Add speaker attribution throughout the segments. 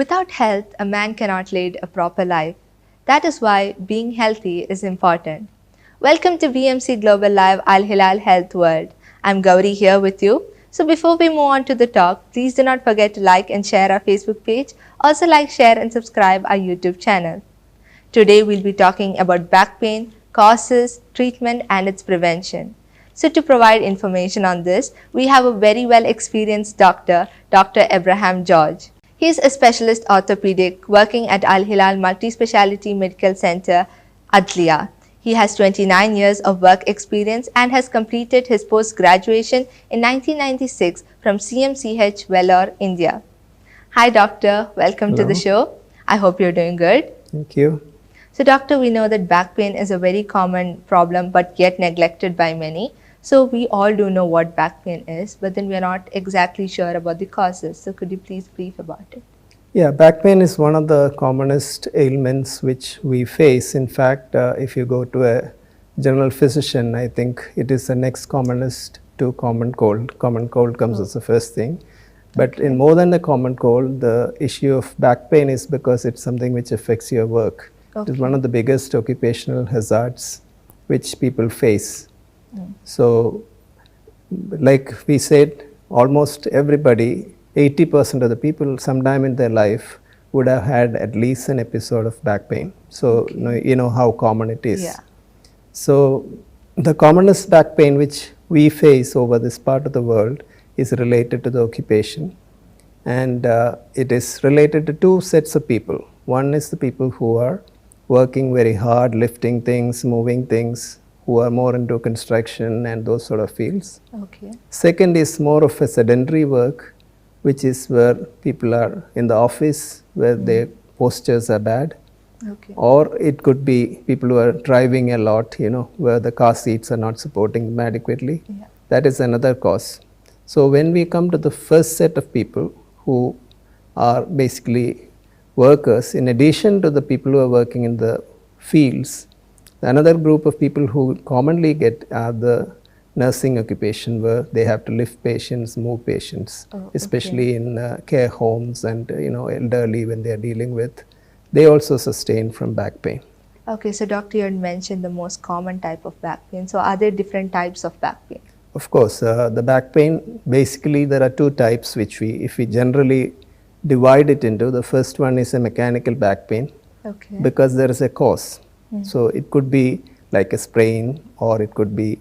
Speaker 1: Without health, a man cannot lead a proper life. That is why being healthy is important. Welcome to BMC Global Live Al Hilal Health World. I'm Gowri here with you. So before we move on to the talk, please do not forget to like and share our Facebook page. Also like, share and subscribe our YouTube channel. Today we'll be talking about back pain, causes, treatment and its prevention. So to provide information on this, we have a very well experienced doctor, Dr. Abraham George. He is a specialist orthopedic working at Al Hilal Multi-Speciality Medical Center, Adliya. He has 29 years of work experience and has completed his post-graduation in 1996 from CMCH, Vellore, India. Hi doctor, welcome to the show. I hope you're doing good.
Speaker 2: Thank you.
Speaker 1: So doctor, we know that back pain is a very common problem but yet neglected by many. So we all do know what back pain is, but then we are not exactly sure about the causes. So could you please brief about it?
Speaker 2: Yeah, back pain is one of the commonest ailments which we face. In fact, if you go to a general physician, I think it is the next commonest to common cold. Common cold comes as the first thing. But in more than the common cold, the issue of back pain is because it's something which affects your work. It is one of the biggest occupational hazards which people face. So, like we said, almost everybody, 80% of the people sometime in their life would have had at least an episode of back pain. So, you know how common it is.
Speaker 1: Yeah.
Speaker 2: So, the commonest back pain which we face over this part of the world is related to the occupation. And it is related to two sets of people. One is the people who are working very hard, lifting things, moving things, who are more into construction and those sort of fields.
Speaker 1: Okay.
Speaker 2: Second is more of a sedentary work, which is where people are in the office, where their postures are bad.
Speaker 1: Okay.
Speaker 2: Or it could be people who are driving a lot, you know, where the car seats are not supporting them adequately.
Speaker 1: Yeah.
Speaker 2: That is another cause. So when we come to the first set of people who are basically workers, in addition to the people who are working in the fields, another group of people who commonly get are the nursing occupation, where they have to lift patients, move patients, especially in care homes and elderly when they are dealing with. They also sustain from back pain.
Speaker 1: Okay, so doctor, you had mentioned the most common type of back pain. So are there different types of back pain?
Speaker 2: Of course, the back pain, basically there are two types which if we generally divide it into. The first one is a mechanical back pain, because there is a cause. So it could be like a sprain, or it could be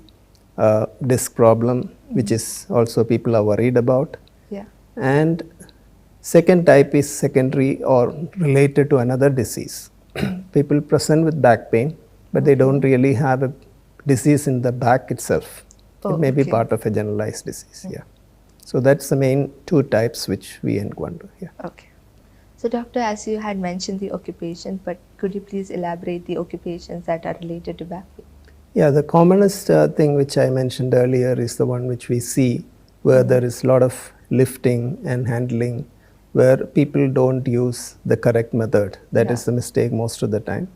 Speaker 2: a disc problem, which is also people are worried about.
Speaker 1: Yeah.
Speaker 2: And second type is secondary or related to another disease. People present with back pain, but they don't really have a disease in the back itself. It may be part of a generalized disease. Yeah. So that's the main two types which we encounter. Yeah.
Speaker 1: Okay. So doctor, as you had mentioned the occupation, but could you please elaborate the occupations that are related to back pain?
Speaker 2: Yeah, the commonest thing which I mentioned earlier is the one which we see where there is a lot of lifting and handling, where people don't use the correct method. That is the mistake most of the time.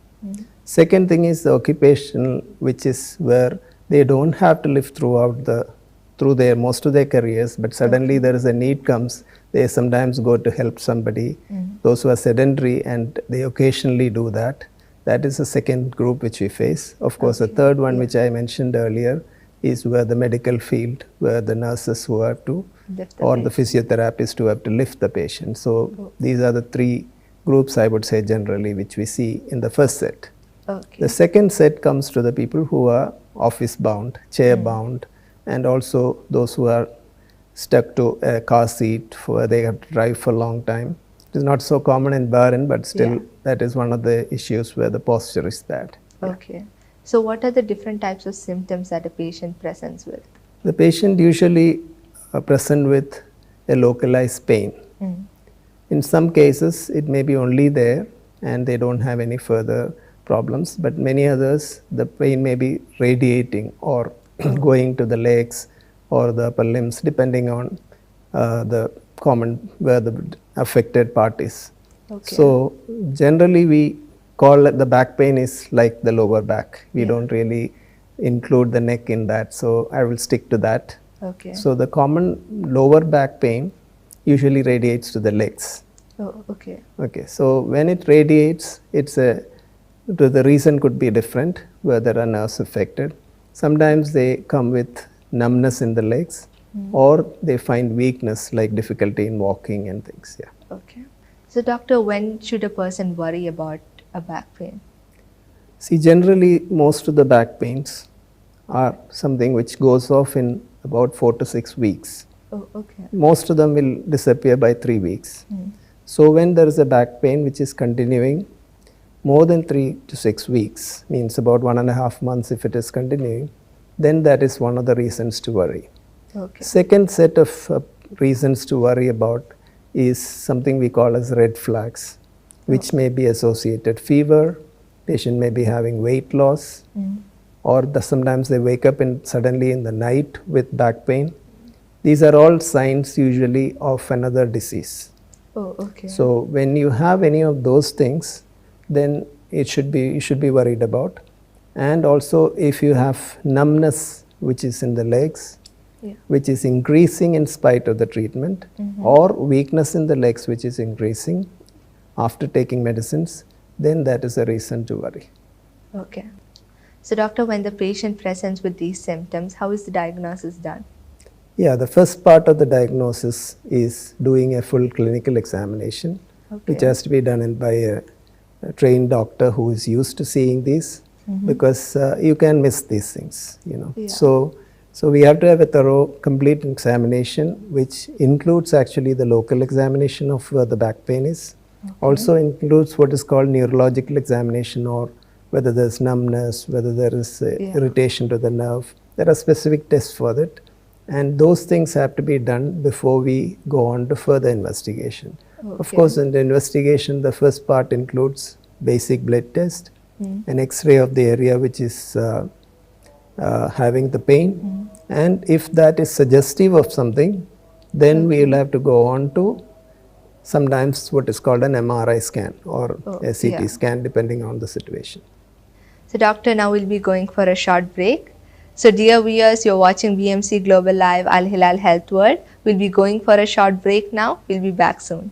Speaker 2: Second thing is the occupation, which is where they don't have to lift through their most of their careers, but suddenly there is a need comes, they sometimes go to help somebody. Those who are sedentary, and they occasionally do that. That is the second group which we face. Of course, the third one which I mentioned earlier is where the medical field, where the nurses who have to, or the physiotherapists who have to lift the patient. So these are the three groups, I would say, generally, which we see in the first set. The second set comes to the people who are office bound, chair bound, and also those who are stuck to a car seat where they have to drive for a long time. It is not so common in Bahrain, but still that is one of the issues where the posture is bad.
Speaker 1: Okay. So what are the different types of symptoms that a patient presents with?
Speaker 2: The patient usually present with a localized pain. In some cases, it may be only there and they don't have any further problems, but many others, the pain may be radiating or going to the legs or the upper limbs, depending on the where the affected part is. So generally we call the back pain is like the lower back. We don't really include the neck in that, so I will stick to that. So the common lower back pain usually radiates to the legs.
Speaker 1: Oh, okay.
Speaker 2: Okay, so when it radiates, the reason could be different, where there are nerves affected. Sometimes they come with numbness in the legs, or they find weakness like difficulty in walking and things. Yeah.
Speaker 1: Okay. So, doctor, when should a person worry about a back pain?
Speaker 2: See, generally, most of the back pains are something which goes off in about 4 to 6 weeks.
Speaker 1: Oh, okay.
Speaker 2: Most of them will disappear by 3 weeks. So, when there is a back pain which is continuing more than 3 to 6 weeks, means about 1.5 months if it is continuing, then that is one of the reasons to worry.
Speaker 1: Okay.
Speaker 2: Second set of reasons to worry about is something we call as red flags, which may be associated fever, patient may be having weight loss, or sometimes they wake up suddenly in the night with back pain. These are all signs usually of another disease.
Speaker 1: Oh, okay.
Speaker 2: So when you have any of those things, then you should be worried about. And also if you have numbness which is in the legs, which is increasing in spite of the treatment, or weakness in the legs which is increasing after taking medicines, then that is a reason to worry.
Speaker 1: Okay. So, doctor, when the patient presents with these symptoms, how is the diagnosis done?
Speaker 2: Yeah, the first part of the diagnosis is doing a full clinical examination, which has to be done by a trained doctor who is used to seeing these, because you can miss these things,
Speaker 1: Yeah.
Speaker 2: So we have to have a thorough, complete examination, which includes actually the local examination of where the back pain is. Also includes what is called neurological examination, or whether there's numbness, whether there is irritation to the nerve. There are specific tests for that. And those things have to be done before we go on to further investigation. Of course, in the investigation, the first part includes basic blood test, an X-ray of the area which is having the pain. And if that is suggestive of something, then we will have to go on to sometimes what is called an MRI scan or a CT scan, depending on the situation.
Speaker 1: So, doctor, now we'll be going for a short break. So, dear viewers, you're watching BMC Global Live, Hilal Health World. We'll be going for a short break now. We'll be back soon.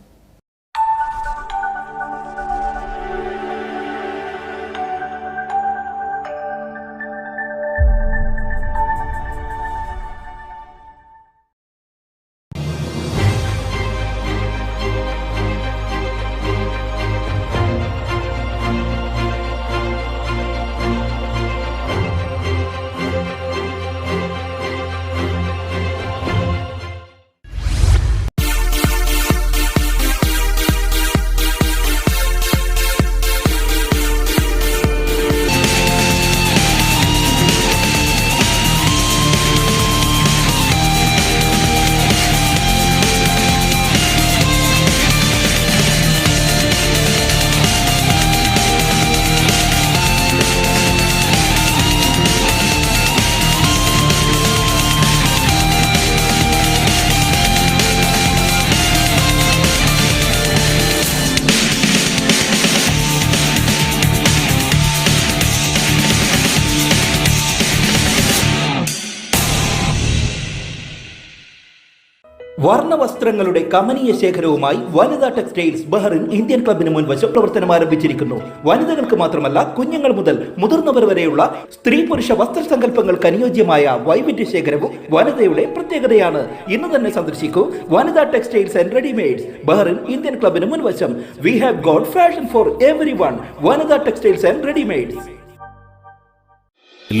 Speaker 3: വർണ്ണവസ്ത്രങ്ങളുടെ കമനീയ ശേഖരവുമായി വനിതാ textiles Bahrain Indian ക്ലബിന് മുൻവശം പ്രവർത്തനം ആരംഭിച്ചിരിക്കുന്നു. വനിതകൾക്ക് മാത്രമല്ല, കുഞ്ഞുങ്ങൾ മുതൽ മുതിർന്നവർ വരെയുള്ള സ്ത്രീ പുരുഷ വസ്ത്രസങ്കല്പങ്ങൾക്ക് അനുയോജ്യമായ വൈവിധ്യ ശേഖരവും വനിതയുടെ പ്രത്യേകതയാണ്. ഇന്ന് തന്നെ സന്ദർശിക്കൂ Vanitha textiles and readymades Bahrain Indian ക്ലബിന് മുൻവശം. We have got fashion for everyone. Vanitha textiles and readymades.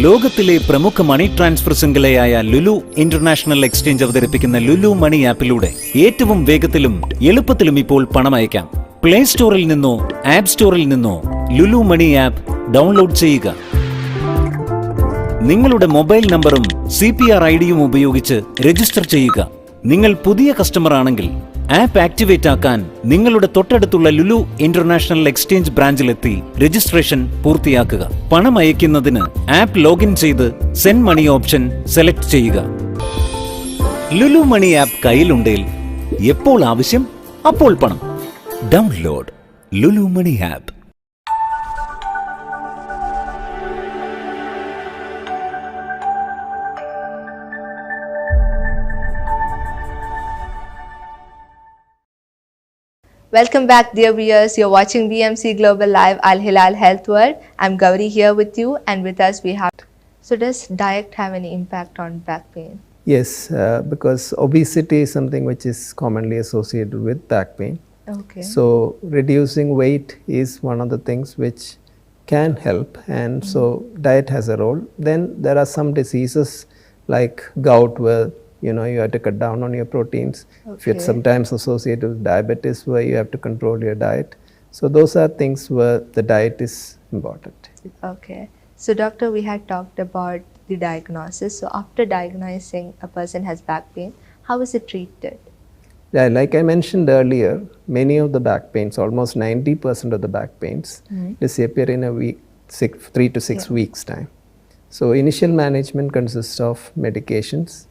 Speaker 4: ലോകത്തിലെ പ്രമുഖ മണി ട്രാൻസ്ഫർ ശൃംഖലയായ ലുലു ഇന്റർനാഷണൽ എക്സ്ചേഞ്ച് അവതരിപ്പിക്കുന്ന ലുലു മണി ആപ്പിലൂടെ ഏറ്റവും വേഗത്തിലും എളുപ്പത്തിലും ഇപ്പോൾ പണം അയക്കാം. പ്ലേ സ്റ്റോറിൽ നിന്നോ ആപ്പ് സ്റ്റോറിൽ നിന്നോ ലുലു മണി ആപ്പ് ഡൗൺലോഡ് ചെയ്യുക. നിങ്ങളുടെ മൊബൈൽ നമ്പറും CPR ഐഡിയും ഉപയോഗിച്ച് രജിസ്റ്റർ ചെയ്യുക. നിങ്ങൾ പുതിയ കസ്റ്റമർ ആണെങ്കിൽ ആപ്പ് ആക്ടിവേറ്റ് ആക്കാൻ നിങ്ങളുടെ തൊട്ടടുത്തുള്ള ലുലു ഇന്റർനാഷണൽ എക്സ്ചേഞ്ച് ബ്രാഞ്ചിലെത്തി രജിസ്ട്രേഷൻ പൂർത്തിയാക്കുക. പണം അയക്കുന്നതിന് ആപ്പ് ലോഗിൻ ചെയ്ത് സെൻഡ് മണി ഓപ്ഷൻ സെലക്ട് ചെയ്യുക. ലുലു മണി ആപ്പ് കയ്യിലുണ്ടെങ്കിൽ എപ്പോൾ ആവശ്യം അപ്പോൾ പണം. Download Lulu money app.
Speaker 1: Welcome back, dear viewers. You're watching BMC Global Live Hilal Health World. I'm Gowri here with you, and with us we have. So, does diet have any impact on back pain?
Speaker 2: Yes, because obesity is something which is commonly associated with back pain.
Speaker 1: Okay.
Speaker 2: So, reducing weight is one of the things which can help, and so diet has a role. Then there are some diseases like gout where you have to cut down on your proteins. If it's sometimes associated with diabetes where you have to control your diet. So those are things where the diet is important.
Speaker 1: Okay. So doctor, we had talked about the diagnosis. So after diagnosing a person has back pain, how is it treated?
Speaker 2: Yeah, like I mentioned earlier, many of the back pains, almost 90% of the back pains, disappear in a week, 3 to 6 weeks time. So initial management consists of medications,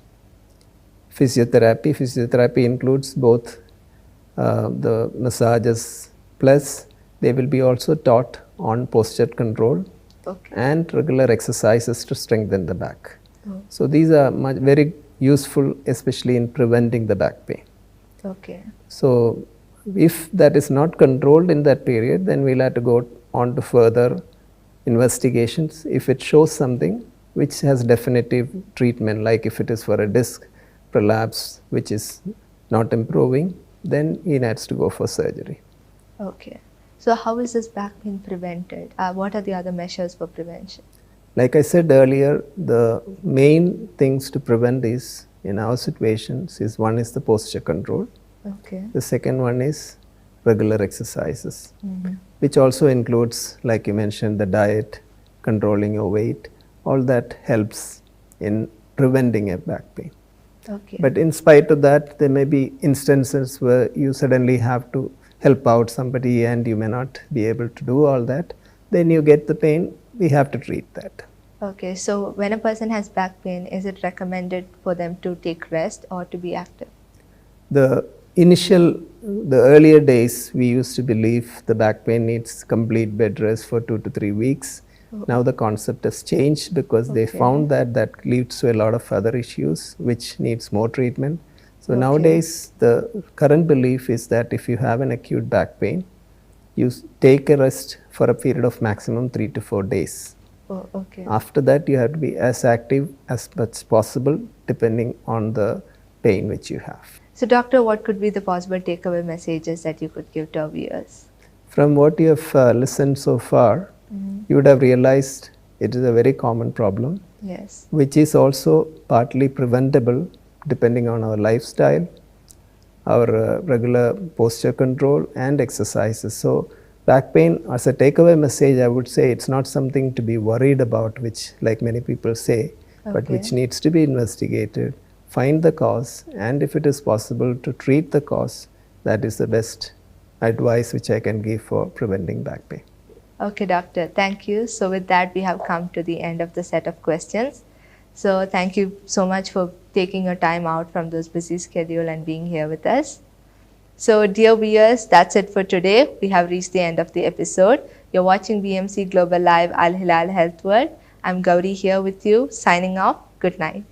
Speaker 2: physiotherapy. Physiotherapy includes both the massages, plus they will be also taught on posture control and regular exercises to strengthen the back. So these are very useful, especially in preventing the back pain.
Speaker 1: Okay.
Speaker 2: So if that is not controlled in that period, then we'll have to go on to further investigations. If it shows something which has definitive treatment, like if it is for a disc prolapse which is not improving, then he needs to go for surgery.
Speaker 1: Okay. So how is this back pain prevented? What are the other measures for prevention?
Speaker 2: Like I said earlier, the main things to prevent is, in our situations, is one is the posture control.
Speaker 1: Okay.
Speaker 2: The second one is regular exercises, which also includes, like you mentioned, the diet, controlling your weight. All that helps in preventing a back pain.
Speaker 1: Okay.
Speaker 2: But in spite of that, there may be instances where you suddenly have to help out somebody and you may not be able to do all that. Then you get the pain, we have to treat that.
Speaker 1: Okay, so when a person has back pain, is it recommended for them to take rest or to be active?
Speaker 2: The earlier days, we used to believe the back pain needs complete bed rest for 2 to 3 weeks. Now the concept has changed because they found that leads to a lot of other issues which needs more treatment. So nowadays the current belief is that if you have an acute back pain, you take a rest for a period of maximum 3 to 4 days.
Speaker 1: Oh, okay.
Speaker 2: After that you have to be as active as much possible depending on the pain which you have.
Speaker 1: So doctor, what could be the possible takeaway messages that you could give to our viewers?
Speaker 2: From what you have listened so far, you would have realized it is a very common problem.
Speaker 1: Yes.
Speaker 2: Which is also partly preventable depending on our lifestyle, our regular posture control and exercises. So back pain, as a takeaway message, I would say it's not something to be worried about, which like many people say, but which needs to be investigated, find the cause, and if it is possible to treat the cause, that is the best advice which I can give for preventing back pain.
Speaker 1: Okay, doctor, thank you. So with that, we have come to the end of the set of questions. So thank you so much for taking your time out from this busy schedule and being here with us. So dear viewers, that's it for today. We have reached the end of the episode. You're watching BMC Global Live Hilal Health World. I'm Gowri here with you, signing off. Good night.